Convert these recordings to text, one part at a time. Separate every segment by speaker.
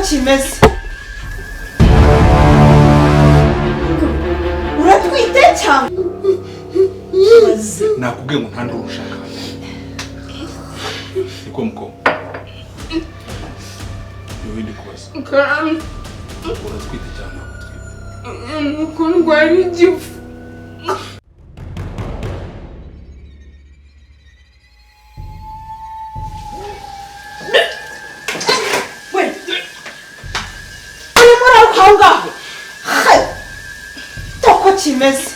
Speaker 1: kimeze. Uratwite cyangwa?
Speaker 2: Nakubwiye ngo ntandi urushaka. Niko muko. Yobindi kubaza. Uratwite cyangwa utwite?
Speaker 3: Nuko ndwara igifu.
Speaker 1: Kimeze.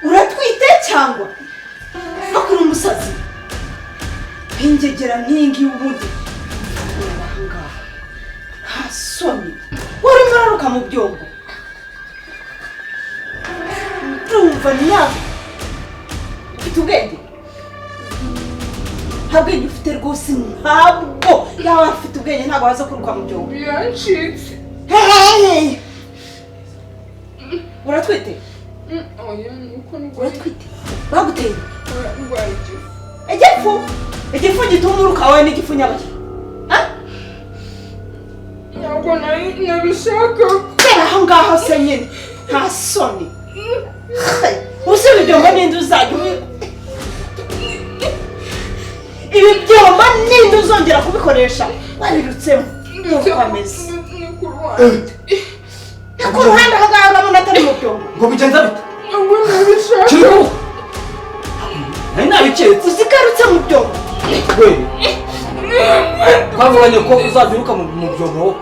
Speaker 1: Uratwite cyangwa? Akuri umusazi. Ingegera nkingi ubundi. Hasoni. Wari muraruka mu byombo. Urumva nyawe. Ufite ubwenge? Ntabwo ufite rwose ntabwo. Yaba afite ubwenge ntabwo waza kuruka mu byombo.
Speaker 3: Yancitse.
Speaker 1: Hey! Uratwite?
Speaker 3: Oya, nuko
Speaker 1: uratwite. Baguteye?
Speaker 3: Ndwara igifu.
Speaker 1: Igifu? Igifu gituma uruka wowe n'igifu nyabaki? Ha?
Speaker 3: Ntabwo nabishaka.
Speaker 1: Tera aho ngaho se nyine. Nta soni. Usubiye ibyombo n'indi uzajya ibi byombo n'indi uzongera kubikoresha. Warirutsemo. Nuko ameze. Ku ruhande aho ngaho urabona atari mu byombo.
Speaker 2: Ngo bigenza bite?
Speaker 3: Ntabwo nabishaka.
Speaker 2: Kiriho! Nari nabiketse.
Speaker 1: Uzikarutse mu byombo.
Speaker 2: We! Twavuganye ko uzabyuruka mu byombo.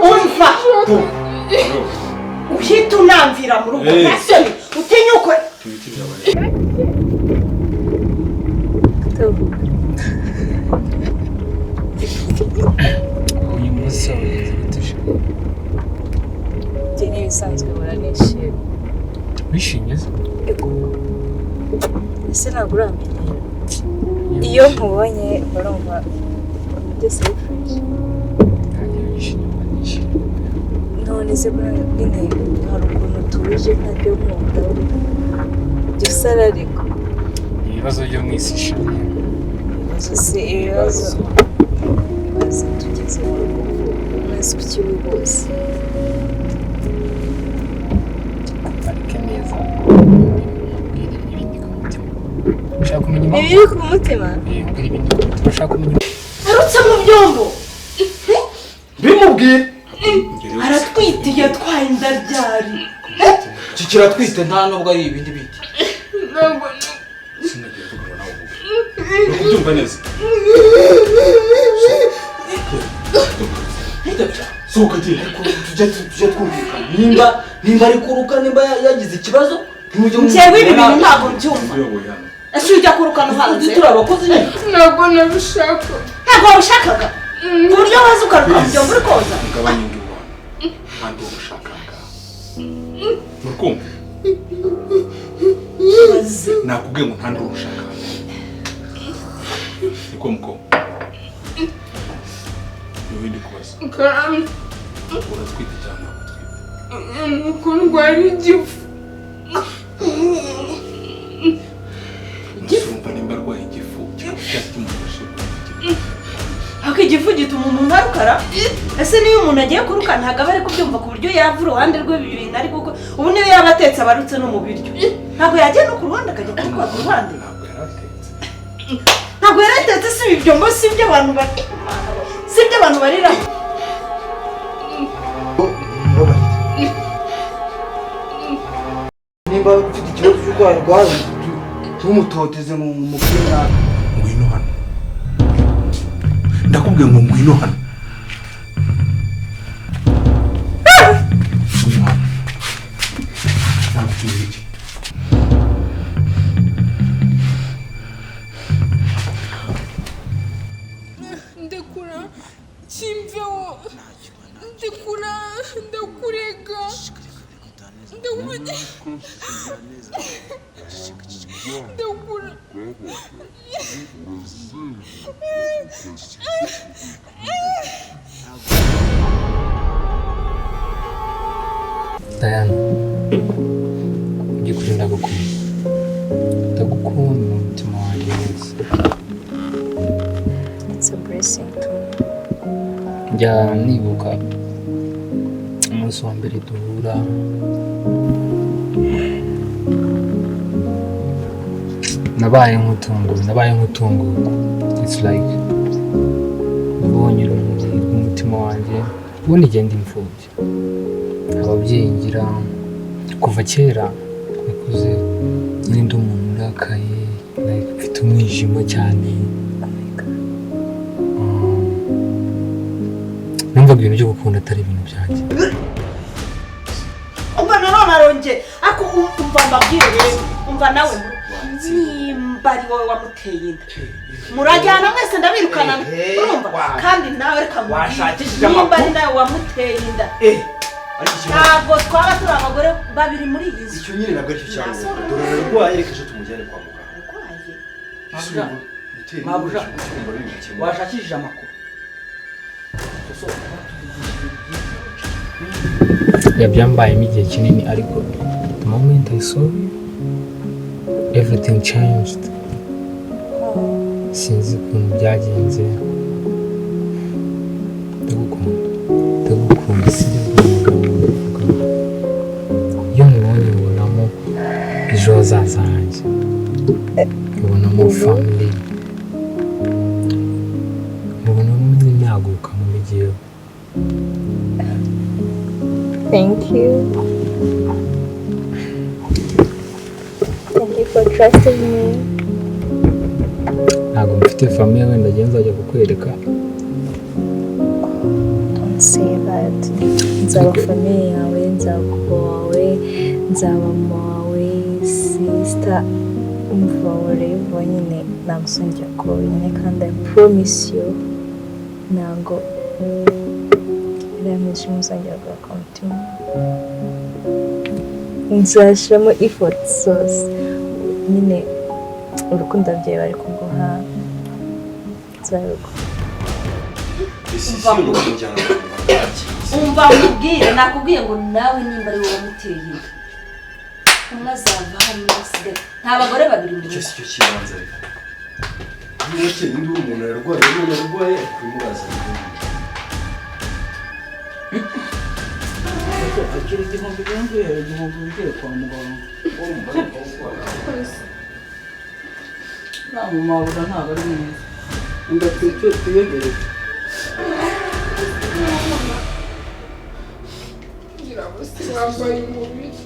Speaker 1: Umva! Uhita unamvira mu rugo. Nasoni, utinyuke.
Speaker 4: Uyu munsi wageze bituje.
Speaker 5: Njye n'ibisanzwe buranishimye.
Speaker 4: Wishimye se?
Speaker 5: Ese ntabwo uramenyera. Iyo nkubonye barumva byose bifresh.
Speaker 4: Nanjye wishimye nishimye.
Speaker 5: None se nyine hari ukuntu tuje ntabyo nkunda. Gisara ariko.
Speaker 4: Ibibazo byo mu isi ishimye.
Speaker 5: Ibibazo tugeze mu rugo umunsi ukiri wose.
Speaker 4: Ariko neza ibindi ku mutima. Ushaka kumenya impamvu?
Speaker 5: Ibiri ku mutima?
Speaker 4: Mbwira ibindi ku mutima. Ushaka kumenya impamvu?
Speaker 1: Arutse mu byombo.
Speaker 2: Bimubwire.
Speaker 1: Aratwite yatwaye inda ryari.
Speaker 2: Kiratwite nta nubwo ari ibindi biti.
Speaker 3: Ntabwo
Speaker 2: Sinagiye kugura nawe ubu. Ubyumva neza. Sohoka giye. Tujya twumvikana. Nimba ari kuruka nimba yagize ikibazo.
Speaker 1: Njyewe ibi bintu ntabwo mbyumva. Ese ujya kurukana hanze?
Speaker 2: Turi abakozi nyine.
Speaker 3: ntabwo nabishaka.
Speaker 1: Ntabwo wabishakaga? Ku buryo waza ukaruka mu byombo uri koza?
Speaker 2: Mugabanye ingurwa. Kandi ubushakaga. Urukumva? Nakubwiye ngo ntandi urushaka. Niko muko. Yobindi kubaza. Uratwite cyangwa utwite?
Speaker 3: Nuko ndwara igifu.
Speaker 2: Urumva nimba arwaye igifu cyamufashe.
Speaker 1: Ako igifu gituma umuntu arukara? Ese niyo umuntu agiye kuruka ntabwo aba ari kubyumva ku buryo yava uruhande rw'ibintu ari kuko ubu niyo yaba atetse abarutse no mu biryo. Ntabwo yajya no ku ruhande akajya kuruka ku ruhande. Ntabwo yaratetse si ibi byombo si ibyo abantu bari. Si ibyo abantu barira.
Speaker 2: Nimba ufite ikibazo cy'urwaye rwawe tumutoteze mu mupira. Ngwino hano. Ndakubwiye ngo ngwino hano.
Speaker 3: Ndekura chimveho. Ndekura ndakurega. Ndekura.
Speaker 4: Diana, by'ukuri ndagukunda. ndagukunda mu mutima wanjye wose.
Speaker 5: It's a blessing to me.
Speaker 4: Njya nibuka umunsi wa mbere duhura, nabaye nk'utunguwe. It's like nabonye urumuri rw'umutima wanjye, ubundi igenda imfubyi. Ababyeyi ngira kuva kera nakuze nyine ndi umuntu urakaye, like mfite umwijima cyane. Numvaga ibintu byo gukunda atari ibintu byanjye.
Speaker 1: Umva nanone arongeye ako umva mbabwire rero umva nawe nimba ari wowe wamuteye inda murajyana mwese ndabirukana urumva kandi nawe reka
Speaker 2: washakishije
Speaker 1: nimba ari nawe wamuteye inda ntabwo twaba turi abagore babiri muri iyi nzu.
Speaker 2: icyo nyine nabwo aricyo cyane dore ararwaye reka ejo tumujyane kwa muganga.
Speaker 6: Mabuja, washakishije amakuru.
Speaker 4: Byambayemo igihe kinini ariko the moment I saw you everything changed. Sinzi ukuntu byagenze. Ndagukunda sinzi umugabo. Iyo nkubonye ubonamo ejo hazaza hanjye, ubonamo family, ubonamo n'imyaguka muri gihe.
Speaker 5: Thank you. Thank you for trusting me.
Speaker 4: Ntabwo mfite famille wenda ngiye nzajya kukwereka.
Speaker 5: Don't say that. Nzaba famille yawe, nzaba papa wawe, nzaba mama wawe, sister. Umva ureba nyine nagusongera ko nyine kandi I promise you ntabwo irameje muzongera kugaruka mu mutima. Nzashyiramo effort zose nyine urukundo ababyeyi bari kuguha nzaruguha.
Speaker 1: Umva mubwire nakubwiye ngo nawe nimba ari wowe wamuteye inda umwe azava hano asigaye nta bagore babiri mu
Speaker 2: icyo si cyo kibanza reka niba kindi umuntu ararwaye kwimubaza
Speaker 6: Akiri igihumbi bigiye kwa muganga. Ntabwo Mabuja ntabwo ari mwiza. Inda twiyegereye.
Speaker 3: ngira ngo wambaye umubiri.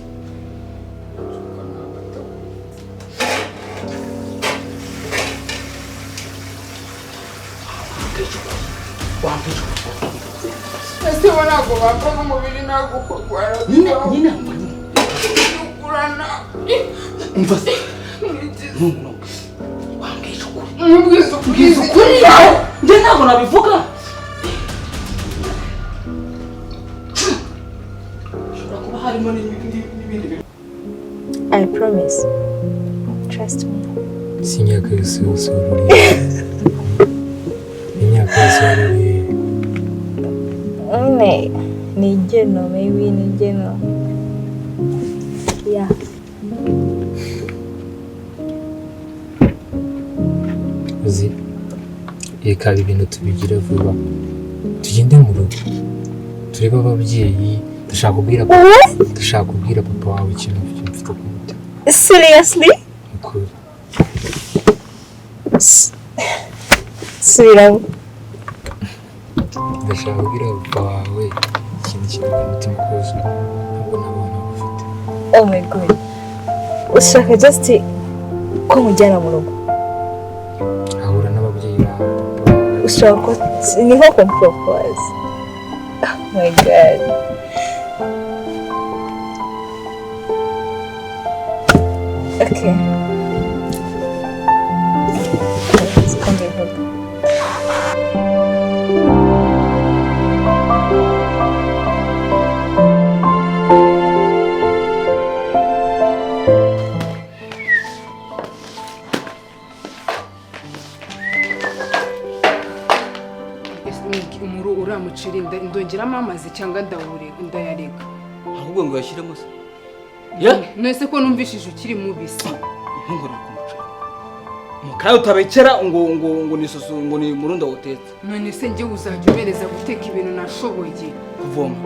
Speaker 3: Ese ntabwo bambaye umubiri ntabwo kurwara.
Speaker 6: Nyine
Speaker 3: Kurana.
Speaker 2: umva se
Speaker 3: Mbwiza ukuri yawe.
Speaker 6: njye ntabwo nabivuga. Ushobora kuba harimo n'ibindi bintu.
Speaker 5: I promise. Trust me.
Speaker 4: Si imyaka yose waruriye. Imyaka yose waruriye.
Speaker 5: Nigeno, maybe nigeno. Yeah.
Speaker 4: Uzi reka ibintu tubigira vuba tugende mu rugo turebe ababyeyi dushaka kubwira papa wawe ikintu mfite ku mutima.
Speaker 5: Seriously?
Speaker 4: Ukuri
Speaker 5: Subiramo.
Speaker 4: ndashaka kubwira papa wawe ikintu kiri ku mutima kuko ntabwo nabona ufite.
Speaker 5: Oh my god. Ushaka just ko mujyana mu rugo.
Speaker 4: ahura n'ababyeyi bawe.
Speaker 5: Ushaka ko niho compropose. Oh my god. Okay.
Speaker 3: Umuru uramucirinda ndongeramo amazi cyangwa ndayarega.
Speaker 6: Ahubwo ngo yashyiremo se.
Speaker 3: Nese ko numvishije ukiri mubisi.
Speaker 2: ntungore kumucira mukayo utabekera ngo ni soso ngo ni murundo utetse
Speaker 3: none se njye uzajya umereza guteka ibintu nashoboye
Speaker 2: kuvoma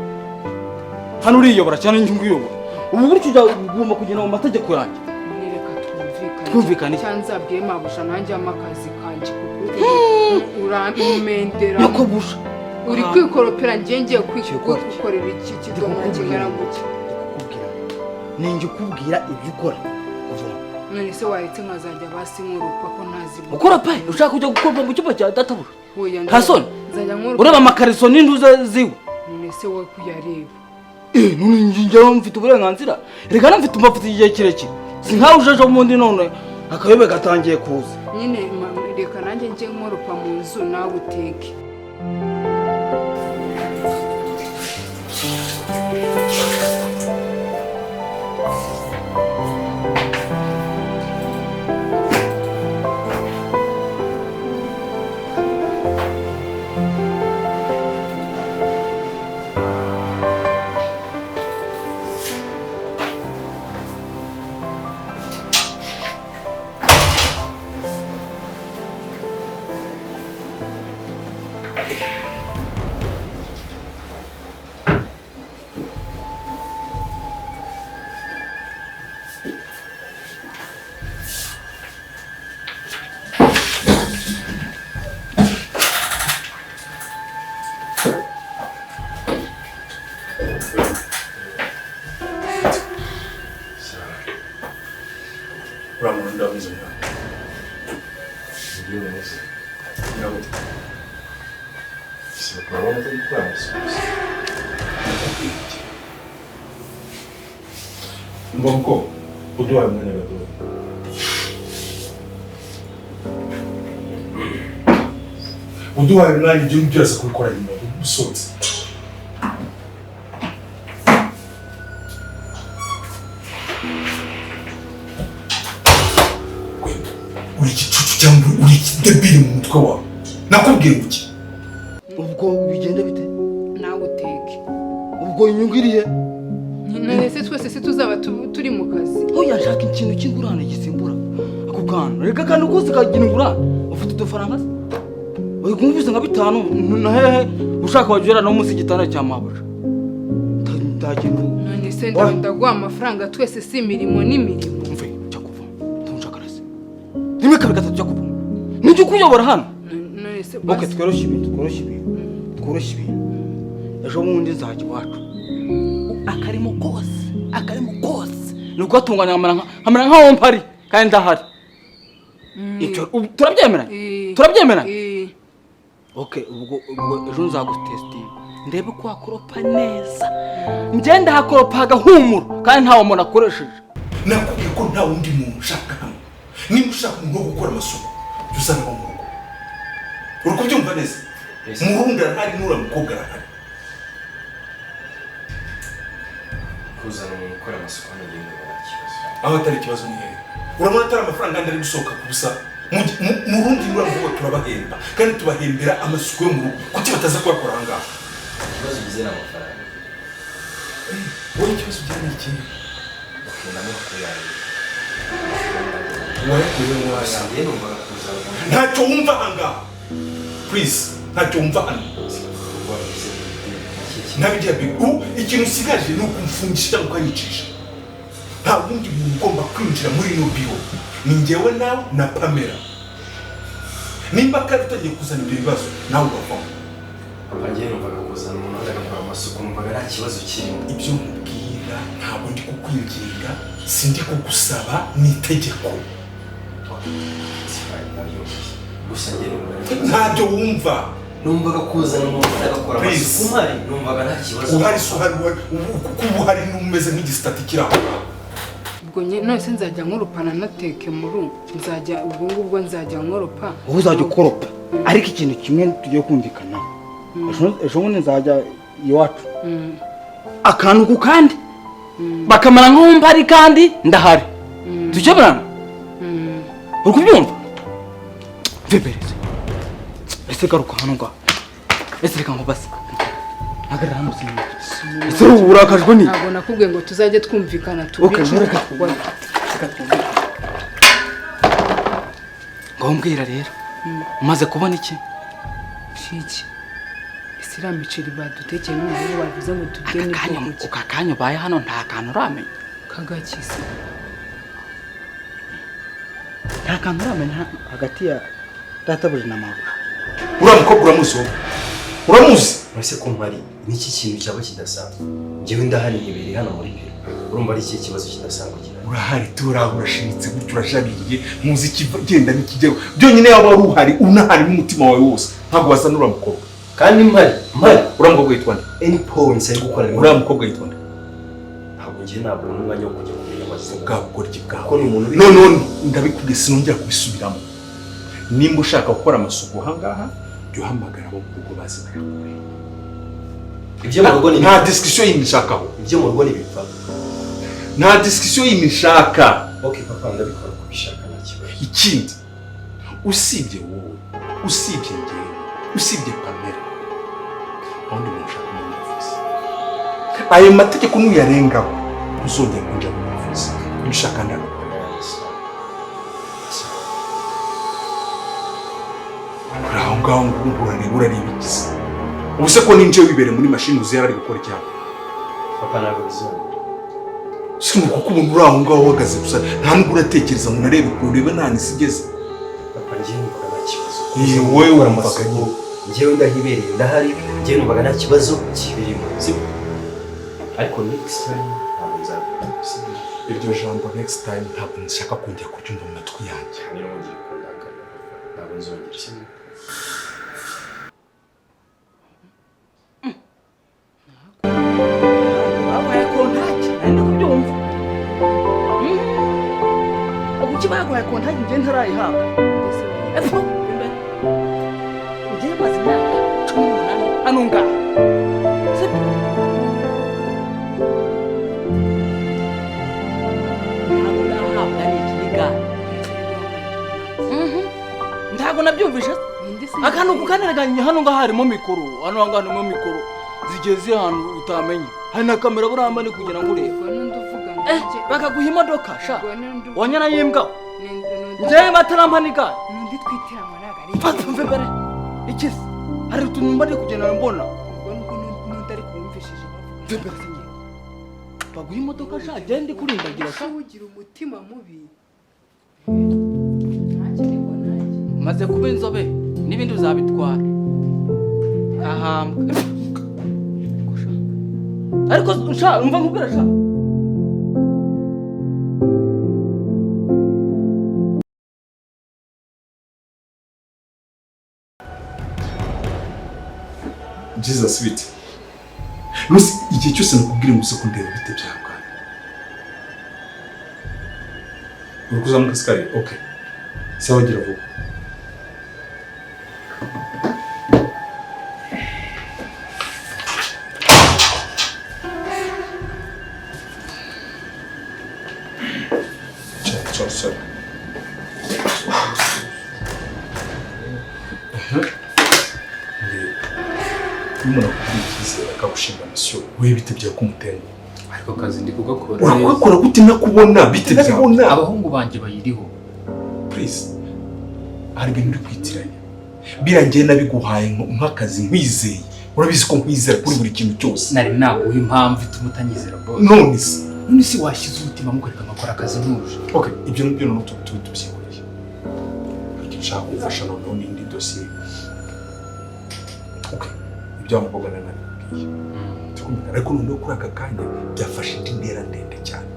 Speaker 2: hano uriyobora cyane njye ngiyobora ubu gutyo ugomba kugenda mu mategeko yanjye
Speaker 3: nireka
Speaker 2: twumvikane
Speaker 3: cyanza bwiye mabusha nanjye amakazi kanjye kuko uramendera
Speaker 2: yakobusha
Speaker 3: uri kwikoropera njye ngiye kwikorera iki kidomo kingana gutya
Speaker 2: ninjye ukubwira ibyo ukora kuvoma
Speaker 3: none se waretse nkazajya basi nkurupa ko ntazi
Speaker 2: ukora pa ushaka kujya gukora mu cyumba cya databura
Speaker 3: hasoni nzajya nkurupa
Speaker 2: ureba amakariso n'induza ziwe
Speaker 3: none se wowe kuyareba
Speaker 2: none njye mfite uburenganzira reka namfite umafite igihe kirekire si nkaho ujeje mundi none akayobe gatangiye kuza
Speaker 3: nyine reka nanjye njye nkurupa mu nzu nawe uteke
Speaker 7: Ramunda mzima. Ndio nesi. Ndio. Sio problema kwa msisi. Mbonko, udwa mwana gato. Udwa mwana jumbyasa kubikora nyuma usotse. Uri debile mu mutwe wawe nakubwiye iki
Speaker 2: ubwo bigende bite
Speaker 3: nawe uteke
Speaker 2: ubwo inyungu irihe
Speaker 3: none se twese tuzaba turi mu kazi
Speaker 2: oya nshaka ikintu cy'ingurane gisimbura ako kantu reka kandi kose kagira ingurane ufite udufaranga se oya kumvise nka 5 na hehe ushaka wagera no munsi gitanda cya mabuja ndakintu
Speaker 3: none se ndaguha amafaranga twese si imirimo n'imirimo
Speaker 2: mve cyo kuva tunshakaraze rimwe kabiri gatatu cyo kuva nijye ukuyobora hano
Speaker 3: none se
Speaker 2: okay tworoshye ibintu ejo bundi nzajya iwacu akarimo kose nuko atunganya nkamera nkaho mpari kandi ndahari icyo turabyemera okay ubwo ejo nzagutestinga ndebe ko wakoropa neza ngenda hakoropa agahumura kandi ntawe umuntu akoresheje
Speaker 7: nakubwiye ko nta wundi muntu ushaka hano niba ushaka umuntu wo gukora amasuku uzana mu rugo uri kubyumva neza murundi arahari nura mukobwa arahari
Speaker 8: kuzana umuntu ukora amasuku hano ngende barakibazo
Speaker 7: aho atari ikibazo ni hehe urabona atari amafaranga ndari gusohoka ku busa murundi nura mukobwa turabahemba kandi tubahembera amasuku yo mu rugo kuki bataza kuyakora aha ngaha
Speaker 8: ikibazo gizera amafaranga
Speaker 7: wowe ikibazo ujyana iki
Speaker 8: ukundamo kuyareba
Speaker 7: wayakuye wasa ntacyo wumva aha ngaha please ntacyo wumva hano ntabijya bigu ikintu usigaje ni ukumfungisha cyangwa ukanyicisha nta wundi muntu ugomba kwinjira muri ino biro ni njyewe nawe na Pamela nimba kandi utagiye kuzana ibyo bibazo nawe ugavamo
Speaker 8: abagiye numvaga kuzana umuntu agakora amasuku numvaga nta kibazo kirimo
Speaker 7: ibyo nkubwira ntabwo ndi kukwinginga sindi kugusaba ni itegeko
Speaker 8: gusa njye
Speaker 7: ntabyo wumva
Speaker 8: numvaga kuzana umuntu agakora amasuku mpari numvaga nta kibazo
Speaker 7: uhari n'umeze nk'igisitati kiri aho
Speaker 3: ubwo none se nzajya nkurupana nateke muri ubwo nzajya nkurupa
Speaker 2: wowe uzajya ukoropa ariko ikintu kimwe tugiye kumvikana ejo bundi nzajya iwacu akantu ku kandi bakamara nk'aho mpari kandi ndahari tukemerana uri kubyumva mvebereze ese garuka hano ngaho ese reka ngo basi hagarara hano ese uburakajwe ni
Speaker 3: ntabwo nakubwiye ngo tuzajye twumvikana
Speaker 2: okay reka
Speaker 3: tubikora
Speaker 2: twumvikane ngo mbwira rero umaze kubona iki
Speaker 3: shiki ese iriya miceri badutekeye n'ubu bavuze ngo turye n'ibyo
Speaker 2: aka kanya ubaye hano nta kantu uramenya
Speaker 3: kagakiza
Speaker 2: nta kantu uramenya hagati ya databuja na mabuja
Speaker 7: uriya mukobwa uramuzi
Speaker 8: ese ko mpari n'iki kintu cyaba kidasanzwe njyewe ndahari nibereye hano muri biro urumva ari iki kibazo kidasanzwe
Speaker 7: urahari turahura urashiritse gutyo urajabiriye muzi ikigenda n'ikijyaho byonyine yaba wari uhari unahari n'umutima wawe wose ntabwo wasa n'uriya mukobwa
Speaker 8: kandi mpari
Speaker 7: uriya mukobwa yitwa nde
Speaker 8: any points ari gukora
Speaker 7: uriya mukobwa yitwa nde
Speaker 8: ntabwo ngiye nabona umwanya wo kujya kumenya amazina
Speaker 7: bwa bugoryi bwawe
Speaker 8: ko ni umuntu
Speaker 7: none ndabikubwiye sinongera kubisubiramo nimba ushaka gukora amasuku ahangaha jya uhamagara abo mu rugo bazi bayakore
Speaker 8: ibyo mu rugo ni
Speaker 7: nta discussion y'imishakaho
Speaker 8: ibyo mu rugo ni bipfa
Speaker 7: nta discussion y'imishaka
Speaker 8: okay papa ndabikora kubishaka nta kibazo
Speaker 7: ikindi usibye wowe usibye njyewe usibye Pamela undi muntu ushaka umuvuzi ayo mategeko nuyarengaho uzongera kunja mu muvuzi ubishaka ndano aho ngaho urareba igize ubuse ko ninje wibere muri mashini uzi yarari gukora cyane
Speaker 8: papa ntabwo bizongera
Speaker 7: sinko kuko umuntu uri aho ngaho uhagaze gusa nta nubwo uratekereza ngo narebe kureba nta nisigeze
Speaker 8: papa ngiye numvaga nta kibazo
Speaker 7: wowe wumvaga
Speaker 8: njyewe ndahibereye ndahari njyewe numvaga nta kibazo kibirimo sibyo ariko next time ntabwo nzabikora
Speaker 7: iryo jambo next time ntabwo nshaka kongera kuryumva mu matwi yanjye
Speaker 8: niyo ngiye kundakara ntabwo nzongera sibyo
Speaker 2: baguhaye kontanti njye ntarayihabwa epfo imbere ugiye maze imyaka 18 hano ngaha sibyo ntabwo ndahabwa n'ikiniga ntabwo nabyumvishe akantu kukanaraganya hano ngaha harimo mikoro hano ngaha harimo mikoro zigeze ahantu utamenya hari na kamera buramba ni kugira ngo urebe bakaguha imodoka sha wanyana yimbwa njyewe batarampanika
Speaker 3: nundi twiteramo nagari
Speaker 2: mve mbere ikizi hari utuntu mbari kugenda mbona
Speaker 3: ubwo nundi ari kumvishije
Speaker 2: mve mbere singe baguha imodoka sha gende kurindagira sha
Speaker 3: ugira umutima mubi
Speaker 2: maze kuba inzobe n'ibindi uzabitwara ahambwe ariko sha umva nkubwira sha
Speaker 7: Jesus bite Lucy igihe cyose nakubwira ngo se kundeba bite byangana urukuza mu kaskari okay sawa gira vuba sorry umuntu akubikizera akagushimira misiyo we bite bya kumutenga
Speaker 4: ariko kazi ndi kugakora
Speaker 7: urakora gute nakubona bite byabona
Speaker 4: abahungu banje bayiriho
Speaker 7: please hari ibintu uri kwitiranya birangiye nabiguhaye nk'akazi nkwizeye urabizi ko nkwizera kuri buri kintu cyose
Speaker 4: nari naguha impamvu ituma utanyizera boss
Speaker 7: none
Speaker 4: se washyize umutima mukareka ngakora akazi ntuje
Speaker 7: okay ibyo nibyo none tubyikoreye icyo nshaka kufasha noneho n'indi dosiye okay ibyo amukobwa nanabibwiye tukumvikana ariko noneho kuri aka kanya byafashe indi ntera ndende cyane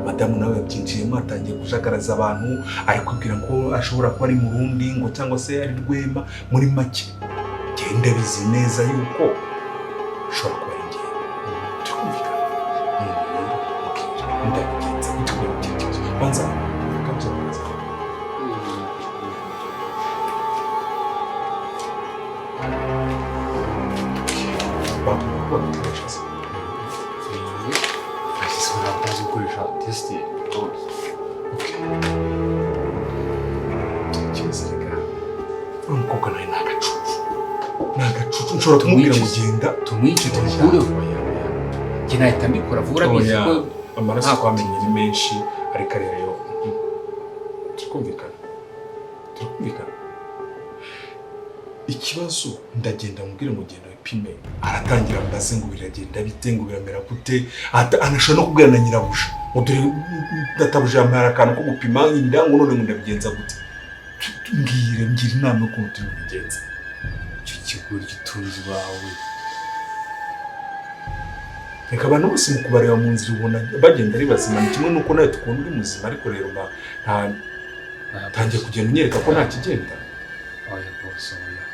Speaker 7: madamu nawe yabyinjiyemo atangiye kujagaraza abantu ari kubwira ko ashobora kuba ari mu rundi ngo cyangwa se ari Rwema muri make genda bizi neza yuko ashobora kuba ari ngiye tukumvikana ndabigenza bituwe mu kibazo banza kabza banza umukobwa nawe nagacucu nshobora kumubwira ngo genda
Speaker 4: tumwice tumukureho njye nahita mbikora vuba urabizi ko
Speaker 7: amaraso twamenye ni menshi ariko rero tukumvikana turakumvikana. Ikibazo ndagenda mubwire ngo genda wipime, aratangira mbaze ngo biragenda bite, ngo biramera gute, anashaka no kubwira na nyirabuja ngo dore databuja yampaye akantu ko gupima inda ngo none ndabigenza gute. Ngira inama yo kuntu tubigenza.
Speaker 4: icyo kigori gitunze wawe.
Speaker 7: Reka abantu bose mu kubareba mu nzira ubona bagenda ari bazima, ni kimwe nuko nawe tukunda uri muzima, ariko rero tangiye kugenda unyereka ko nta kigenda.
Speaker 4: Oya bose oya.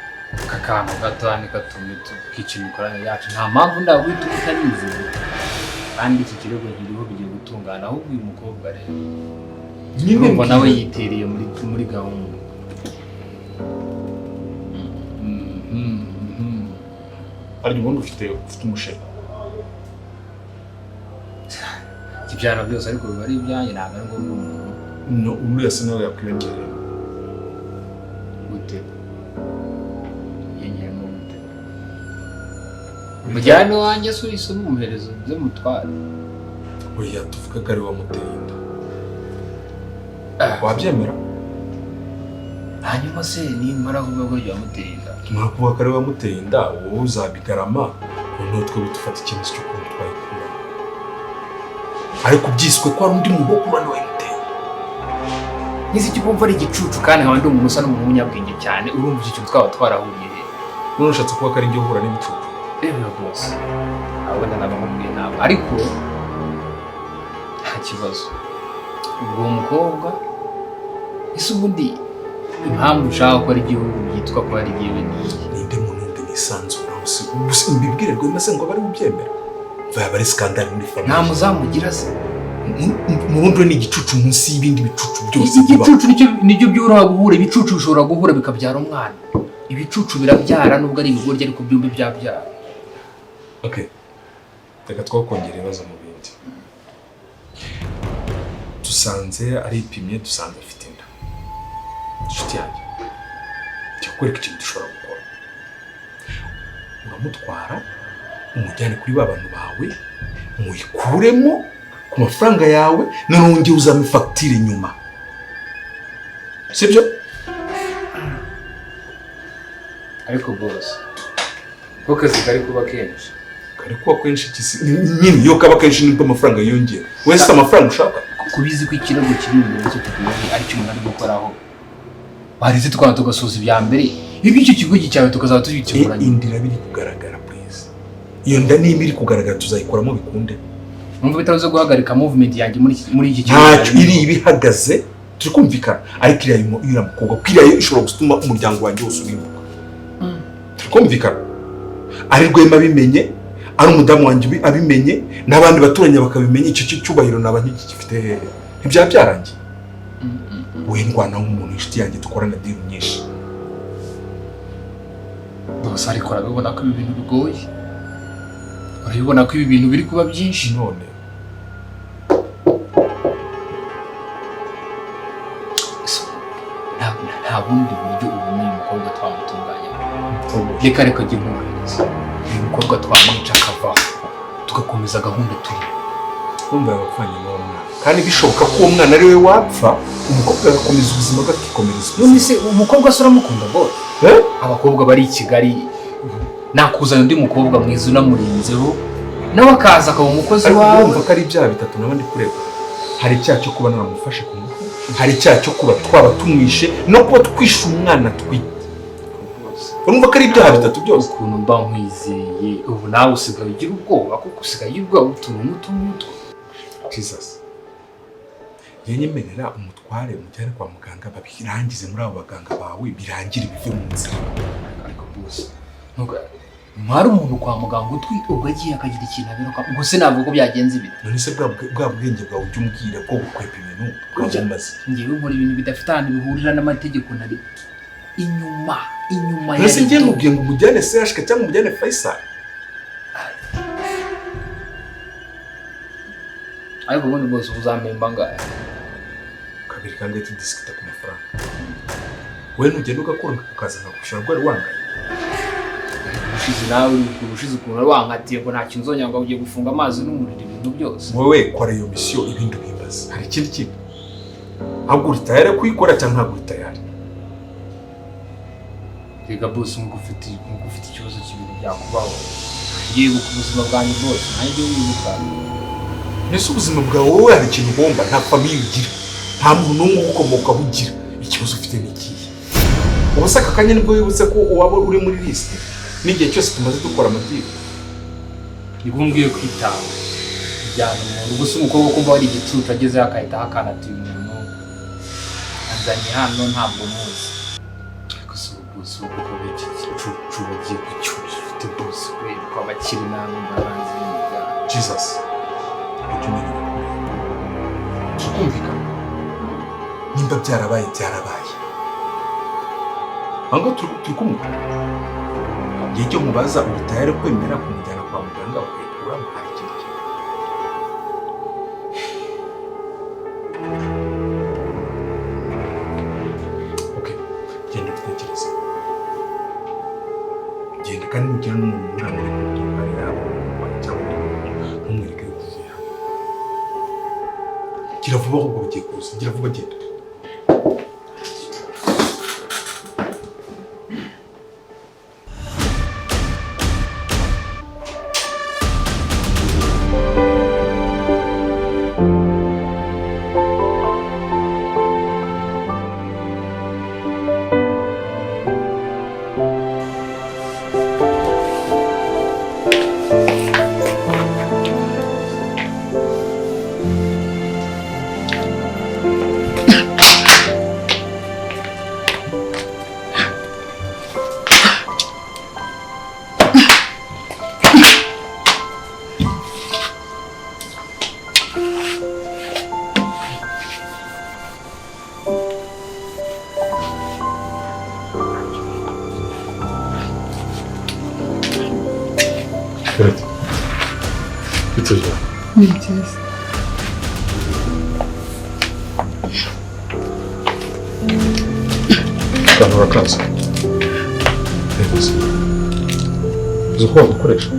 Speaker 4: Kakantu gatani gatumye tukicira imikorane yacu, nta mpamvu ndagwita utanizi. Kandi iki kirego nkiriho bigiye gutungana, ahubwo uyu mukobwa rero nyine ngo nawe yitereye muri gahunda.
Speaker 7: Ari ubundi ufite umushere.
Speaker 4: Ibyana byose ariko biba ari ibyanjye, ntabwo ari ngombwa umuntu.
Speaker 7: No, uriya se nawe yakwiyongerera.
Speaker 4: Gute? Yenyemo gute? Mujyane wanjye suri isomo umuherezo byo mutware.
Speaker 7: Oya tuvuga ko ari wamuteye inda. Wabyemera?
Speaker 4: Hanyuma se nimara kuvuga ko yamuteye inda.
Speaker 7: Murakuvuga ko ari wamuteye inda, wowe uzabigarama, noneho twe dufata icyemezo cyo kumutwara. Ariko byiswe ko ari undi muntu wo kubana wayimuteye.
Speaker 4: Nisi cyo kumva ari igicucu kandi nkaba ndi umuntu usa n'umuntu w'umunyabwenge cyane, urumva icyo kintu twaba twarahuriye he?
Speaker 7: None ushatse kuba ko ari njye uhura n'ibicucu.
Speaker 4: Bose. Abona nabamubwiye nabo. Ariko nta kibazo. Ubwo mukobwa ese ubundi impamvu ushaka ko ari igihugu yitwa ko ari igiwe
Speaker 7: ninde muntu ndi nisanzura gusa mbibwire rwo maze ngo bari ubyemera. Vaya bari scandal muri family.
Speaker 4: Nta muzamugira se.
Speaker 7: Murundo ni igicucu munsi y'ibindi bicucu byose.
Speaker 4: Igicucu nicyo byoroha guhura, ibicucu bishobora guhura bikabyara umwana. Ibicucu birabyara nubwo ari ibigoryi ariko byumbe byabyara.
Speaker 7: Okay. Reka twakongera ibibazo mu bindi. Dusanze ari ipimye, dusanze afite inda. Inshuti yanjye. Cyakwereka ikintu dushobora gukora. Uramutwara umujyane kuri bantu bawe, muyikuremo ku mafaranga yawe, none ngiye uzame facture nyuma. Sibyo?
Speaker 4: Ariko boss. Ko kazi kari kuba kenshi.
Speaker 7: Kari kuba kenshi kisi. Nyine yo kaba kenshi nibwo amafaranga yongera. Wese amafaranga ushaka.
Speaker 4: Kubizi ko ikirego kiri imbere cyo tugiye ari cyo umuntu ari gukoraho. Barize twaba tugasuza ibya mbere. Ibi icyo kigo cyawe tukazaba tubikemuranye.
Speaker 7: Indira biri kugaragara please. Iyo nda nimba iri kugaragara tuzayikoramo bikunde.
Speaker 4: Numva bitavuze guhagarika movement yanjye muri iki kigo.
Speaker 7: Ntacyo iri ibihagaze. Turi kumvikana. Ariko iriya mukobwa kwiriya ishobora gutuma umuryango wanjye wose urimbuka. Turi kumvikana. Ari rwema bimenye, ari umudamu wanjye abimenye, n'abandi baturanye bakabimenye, icyo cyubahiro naba nk'igifite ibya byarangiye. We ndwana nk'umuntu inshuti yanjye dukorana deal nyinshi.
Speaker 4: Bose ariko arabibona ko ibi bintu bigoye. Urabibona ko ibi bintu biri kuba byinshi
Speaker 7: none.
Speaker 4: Nta bundi buryo ubu n'uyu mukobwa twamutunganya. Reka jya nkuhereza. Uyu mukobwa twamwica akavaho. Tugakomeza gahunda turi.
Speaker 7: Urumva abapfanye n'umwana. Kandi bishoboka ko uwo mwana ari we wapfa, umukobwa agakomeza ubuzima bwe akikomereza.
Speaker 4: None se umukobwa asura mukunda bose? Abakobwa bari i Kigali nakuzana undi mukobwa mwiza unamurinzeho nawe akaza akaba umukozi wawe.
Speaker 7: Urumva ko ari ibyaha bitatu n'abandi kureba. Hari icyaha cyo kuba naramufashe ku ngufu, hari icyaha cyo kuba twaba tumwishe no kuba twishe umwana twite. Urumva ko ari ibyaha bitatu byose.
Speaker 4: Ukuntu mba nkwizeye ubu nawe usigaye ugira ubwoba kuko usigaye ubwoba utuntu n'utuntu.
Speaker 7: Jesus. Yenyemerera umutware umujyane kwa muganga babirangize muri abo baganga bawe birangire bive mu nzira.
Speaker 4: Ariko bose mwari umuntu kwa muganga utwite ugagiye akagira ikintu abiruka ubwo se navuga ko byagenze ibintu.
Speaker 7: None se bwa bwenge bwawe ujye umbwira ko gukwepa ibintu bwamaze.
Speaker 4: Ngiye nkora ibintu bidafite ahantu bihurira n'amategeko nari inyuma
Speaker 7: ya. Nese ngiye mubwiye ngo umujyane CHK cyangwa umujyane Faisal.
Speaker 4: Ariko ubundi bose uzamemba ngahe?
Speaker 7: Kabiri kandi tudisikita ku mafaranga. We ntugenda ugakora ukaza nkagushira rwari wangaye.
Speaker 4: Ushize nawe urushize ukuntu wankatiye ngo nta kintu uzongera ngo ugiye gufunga amazi n'umuriro ibintu byose.
Speaker 7: Wowe kora iyo mission ibindi bimbaza. Hari ikindi kintu. Ahubwo uri tayari kuyikora cyangwa ntabwo uri tayari?
Speaker 4: rega bose nk'uko ufite ikibazo cy'ibintu byakubaho yibuka ubuzima bwanjye bwose nanjye wibuka.
Speaker 7: Nese ubuzima bwawe wowe hari ikintu ugomba, nta famiye ugira, nta muntu n'umwe ugukomokaho ugira, ikibazo ufite ni ikihe? Ubuse aka kanya nibwo wibutse ko waba uri muri lisite n'igihe cyose tumaze dukora amatiku?
Speaker 4: Nibwo kwitanga bijyana umuntu gusa umukobwa kumva wari igicucu agezeho akahita hakanatuye umuntu azanye hano ntabwo muzi. Gusa ubuse uko biki gicucu bagiye kucyuza ufite bose kweri ko abakiri namwe baranze n'ibya
Speaker 7: Jesus. Tukumvikana nimba byarabaye ahanga turi kumwe. Igihe cyo mubaza ubutayari kwemera kumujyana kwa muganga bakayikura hari ikintu kimwe. Okay, genda utekereza, genda kandi mugire n'umuntu uramureka kutukarira cyangwa ntumwereke uvuye hano. Gira vuba ahubwo ugiye kuza, gira vuba genda.
Speaker 9: Evet. Bitireceğim.
Speaker 3: Bitiriz.
Speaker 9: Akantu urakaza. Neza. Uzi uko wagukoresha?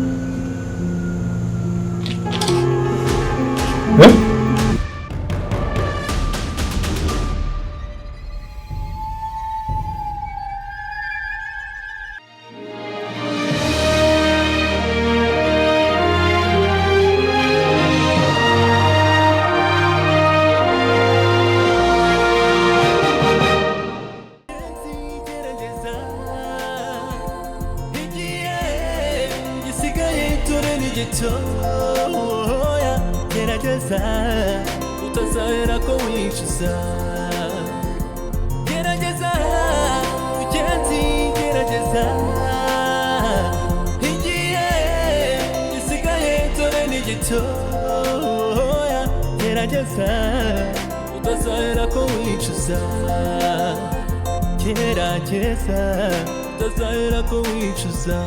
Speaker 10: gerageza utazahera ko wicuza gerageza ugenzi gerageza igihe gisigaye dore ni gitoya gerageza utazahera ko wicuza gerageza utazahera ko wicuza.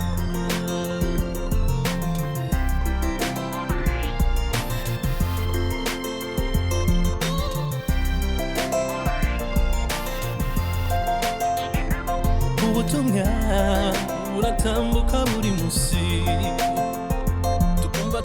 Speaker 10: ubutumwa buratambuka buri munsi tukumva